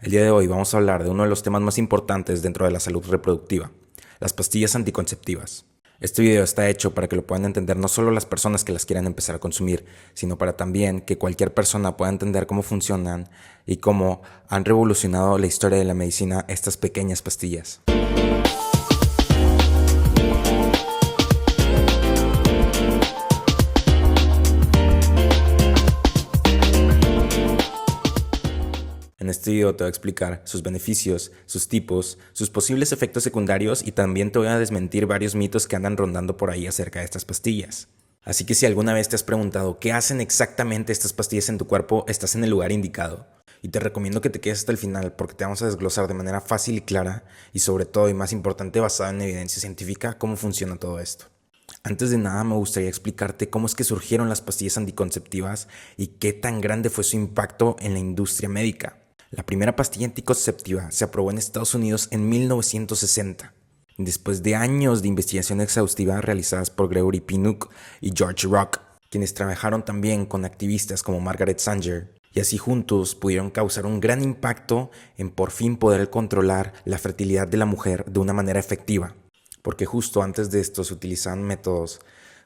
El día de hoy vamos a hablar de uno de los temas más importantes dentro de la salud reproductiva, las pastillas anticonceptivas. Este video está hecho para que lo puedan entender no solo las personas que las quieran empezar a consumir, sino para también que cualquier persona pueda entender cómo funcionan y cómo han revolucionado la historia de la medicina estas pequeñas pastillas. En este video te voy a explicar sus beneficios, sus tipos, sus posibles efectos secundarios y también te voy a desmentir varios mitos que andan rondando por ahí acerca de estas pastillas. Así que si alguna vez te has preguntado qué hacen exactamente estas pastillas en tu cuerpo, estás en el lugar indicado. Y te recomiendo que te quedes hasta el final porque te vamos a desglosar de manera fácil y clara y sobre todo y más importante basada en evidencia científica cómo funciona todo esto. Antes de nada me gustaría explicarte cómo es que surgieron las pastillas anticonceptivas y qué tan grande fue su impacto en la industria médica. La primera pastilla anticonceptiva se aprobó en Estados Unidos en 1960, después de años de investigación exhaustiva realizadas por Gregory Pinnock y George Rock, quienes trabajaron también con activistas como Margaret Sanger, y así juntos pudieron causar un gran impacto en por fin poder controlar la fertilidad de la mujer de una manera efectiva, porque justo antes de esto se utilizaban métodos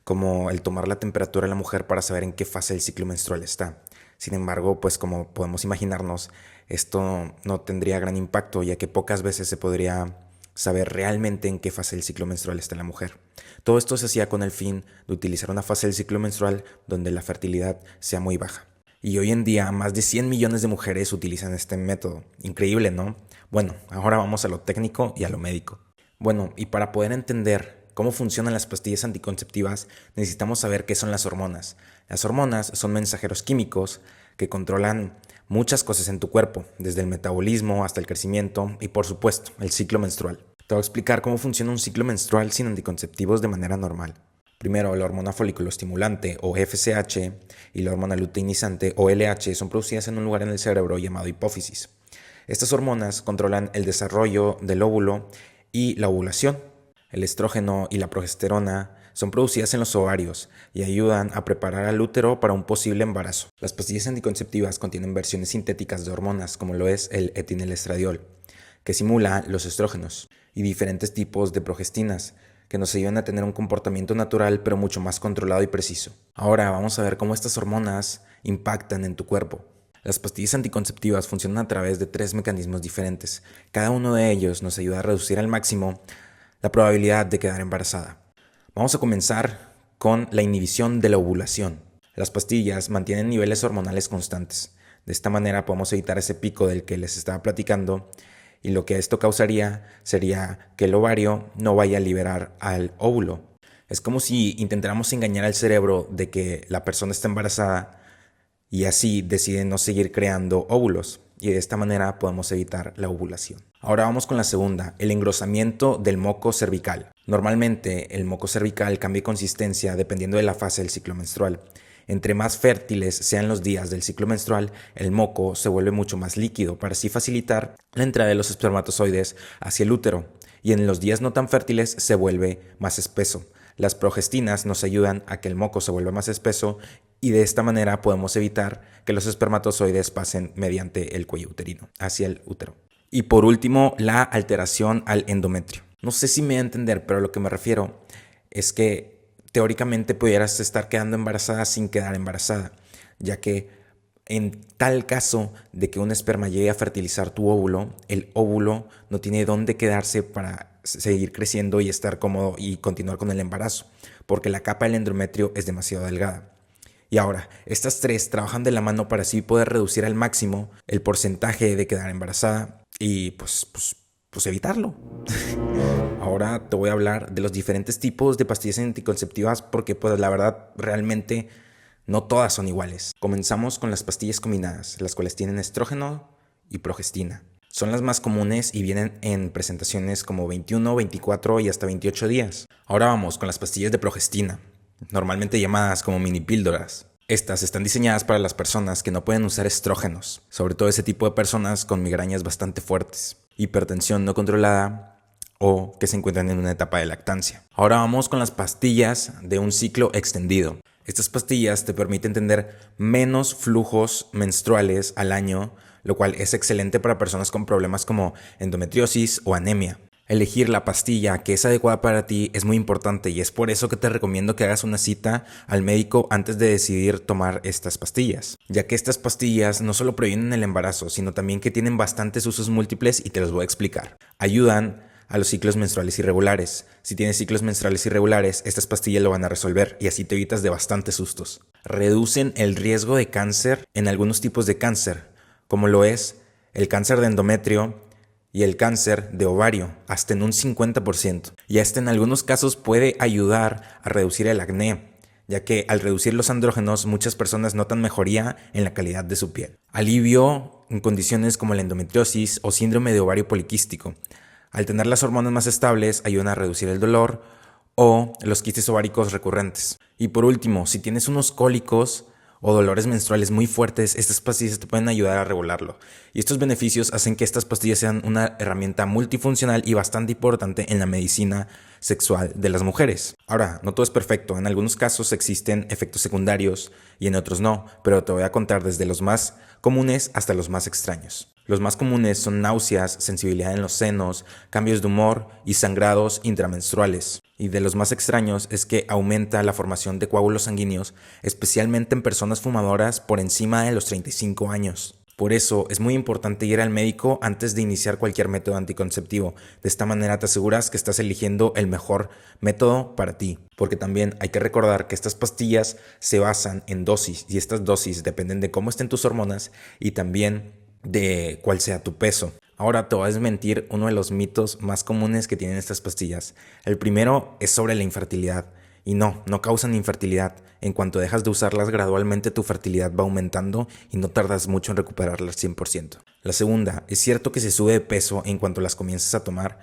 como el tomar la temperatura de la mujer para saber en qué fase del ciclo menstrual está. Sin embargo, pues como podemos imaginarnos, esto no tendría gran impacto, ya que pocas veces se podría saber realmente en qué fase del ciclo menstrual está la mujer. Todo esto se hacía con el fin de utilizar una fase del ciclo menstrual donde la fertilidad sea muy baja. Y hoy en día más de 100 millones de mujeres utilizan este método. Increíble, ¿no? Bueno, ahora vamos a lo técnico y a lo médico. Bueno, y para poder entender cómo funcionan las pastillas anticonceptivas, necesitamos saber qué son las hormonas. Las hormonas son mensajeros químicos que controlan muchas cosas en tu cuerpo, desde el metabolismo hasta el crecimiento y por supuesto el ciclo menstrual. Te voy a explicar cómo funciona un ciclo menstrual sin anticonceptivos de manera normal. Primero, la hormona folículo estimulante o FSH y la hormona luteinizante o LH son producidas en un lugar en el cerebro llamado hipófisis. Estas hormonas controlan el desarrollo del óvulo y la ovulación. El estrógeno y la progesterona son producidas en los ovarios y ayudan a preparar al útero para un posible embarazo. Las pastillas anticonceptivas contienen versiones sintéticas de hormonas como lo es el etilenoestradiol, que simula los estrógenos, y diferentes tipos de progestinas que nos ayudan a tener un comportamiento natural pero mucho más controlado y preciso. Ahora vamos a ver cómo estas hormonas impactan en tu cuerpo. Las pastillas anticonceptivas funcionan a través de 3 mecanismos diferentes. Cada uno de ellos nos ayuda a reducir al máximo la probabilidad de quedar embarazada. Vamos a comenzar con la inhibición de la ovulación. Las pastillas mantienen niveles hormonales constantes. De esta manera podemos evitar ese pico del que les estaba platicando y lo que esto causaría sería que el ovario no vaya a liberar al óvulo. Es como si intentáramos engañar al cerebro de que la persona está embarazada y así decide no seguir creando óvulos y de esta manera podemos evitar la ovulación. Ahora vamos con la segunda, el engrosamiento del moco cervical. Normalmente el moco cervical cambia de consistencia dependiendo de la fase del ciclo menstrual. Entre más fértiles sean los días del ciclo menstrual, el moco se vuelve mucho más líquido para así facilitar la entrada de los espermatozoides hacia el útero, y en los días no tan fértiles se vuelve más espeso. Las progestinas nos ayudan a que el moco se vuelva más espeso y de esta manera podemos evitar que los espermatozoides pasen mediante el cuello uterino hacia el útero. Y por último, la alteración al endometrio. No sé si me voy a entender, pero a lo que me refiero es que teóricamente pudieras estar quedando embarazada sin quedar embarazada, ya que en tal caso de que un esperma llegue a fertilizar tu óvulo, el óvulo no tiene dónde quedarse para seguir creciendo y estar cómodo y continuar con el embarazo, porque la capa del endometrio es demasiado delgada. Y ahora, estas 3 trabajan de la mano para así poder reducir al máximo el porcentaje de quedar embarazada y pues evitarlo. Ahora te voy a hablar de los diferentes tipos de pastillas anticonceptivas porque pues la verdad realmente no todas son iguales. Comenzamos con las pastillas combinadas, las cuales tienen estrógeno y progestina. Son las más comunes y vienen en presentaciones como 21, 24 y hasta 28 días. Ahora vamos con las pastillas de progestina, normalmente llamadas como mini píldoras. Estas están diseñadas para las personas que no pueden usar estrógenos, sobre todo ese tipo de personas con migrañas bastante fuertes, hipertensión no controlada o que se encuentran en una etapa de lactancia. Ahora vamos con las pastillas de un ciclo extendido. Estas pastillas te permiten tener menos flujos menstruales al año, lo cual es excelente para personas con problemas como endometriosis o anemia. Elegir la pastilla que es adecuada para ti es muy importante y es por eso que te recomiendo que hagas una cita al médico antes de decidir tomar estas pastillas, ya que estas pastillas no solo previenen el embarazo, sino también que tienen bastantes usos múltiples y te los voy a explicar. Ayudan a los ciclos menstruales irregulares. Si tienes ciclos menstruales irregulares, estas pastillas lo van a resolver y así te evitas de bastantes sustos. Reducen el riesgo de cáncer en algunos tipos de cáncer, como lo es el cáncer de endometrio y el cáncer de ovario, hasta en un 50%. Y hasta en algunos casos puede ayudar a reducir el acné, ya que al reducir los andrógenos muchas personas notan mejoría en la calidad de su piel. Alivio en condiciones como la endometriosis o síndrome de ovario poliquístico. Al tener las hormonas más estables ayudan a reducir el dolor o los quistes ováricos recurrentes. Y por último, si tienes unos cólicos o dolores menstruales muy fuertes, estas pastillas te pueden ayudar a regularlo. Y estos beneficios hacen que estas pastillas sean una herramienta multifuncional y bastante importante en la medicina sexual de las mujeres. Ahora, no todo es perfecto. En algunos casos existen efectos secundarios y en otros no, pero te voy a contar desde los más comunes hasta los más extraños. Los más comunes son náuseas, sensibilidad en los senos, cambios de humor y sangrados intramenstruales. Y de los más extraños es que aumenta la formación de coágulos sanguíneos, especialmente en personas fumadoras por encima de los 35 años. Por eso es muy importante ir al médico antes de iniciar cualquier método anticonceptivo. De esta manera te aseguras que estás eligiendo el mejor método para ti. Porque también hay que recordar que estas pastillas se basan en dosis y estas dosis dependen de cómo estén tus hormonas y también de cuál sea tu peso. Ahora te voy a desmentir uno de los mitos más comunes que tienen estas pastillas. El primero es sobre la infertilidad. Y no causan infertilidad. En cuanto dejas de usarlas, gradualmente tu fertilidad va aumentando y no tardas mucho en recuperarla al 100%. La segunda, ¿es cierto que se sube de peso en cuanto las comienzas a tomar?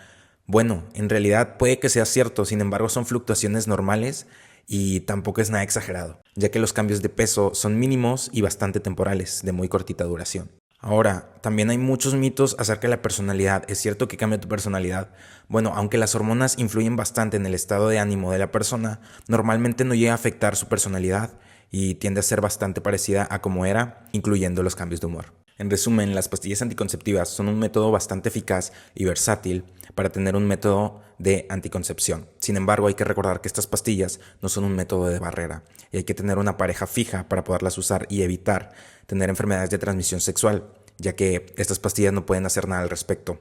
Bueno, en realidad puede que sea cierto, sin embargo son fluctuaciones normales y tampoco es nada exagerado, ya que los cambios de peso son mínimos y bastante temporales, de muy cortita duración. Ahora, también hay muchos mitos acerca de la personalidad. ¿Es cierto que cambia tu personalidad? Bueno, aunque las hormonas influyen bastante en el estado de ánimo de la persona, normalmente no llega a afectar su personalidad y tiende a ser bastante parecida a como era, incluyendo los cambios de humor. En resumen, las pastillas anticonceptivas son un método bastante eficaz y versátil para tener un método de anticoncepción. Sin embargo, hay que recordar que estas pastillas no son un método de barrera y hay que tener una pareja fija para poderlas usar y evitar tener enfermedades de transmisión sexual, ya que estas pastillas no pueden hacer nada al respecto.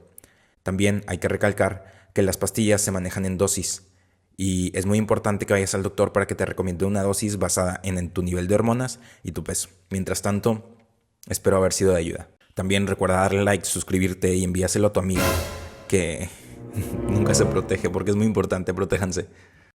También hay que recalcar que las pastillas se manejan en dosis y es muy importante que vayas al doctor para que te recomiende una dosis basada en tu nivel de hormonas y tu peso. Mientras tanto, espero haber sido de ayuda. También recuerda darle like, suscribirte y envíaselo a tu amigo que nunca se protege porque es muy importante, protéjanse.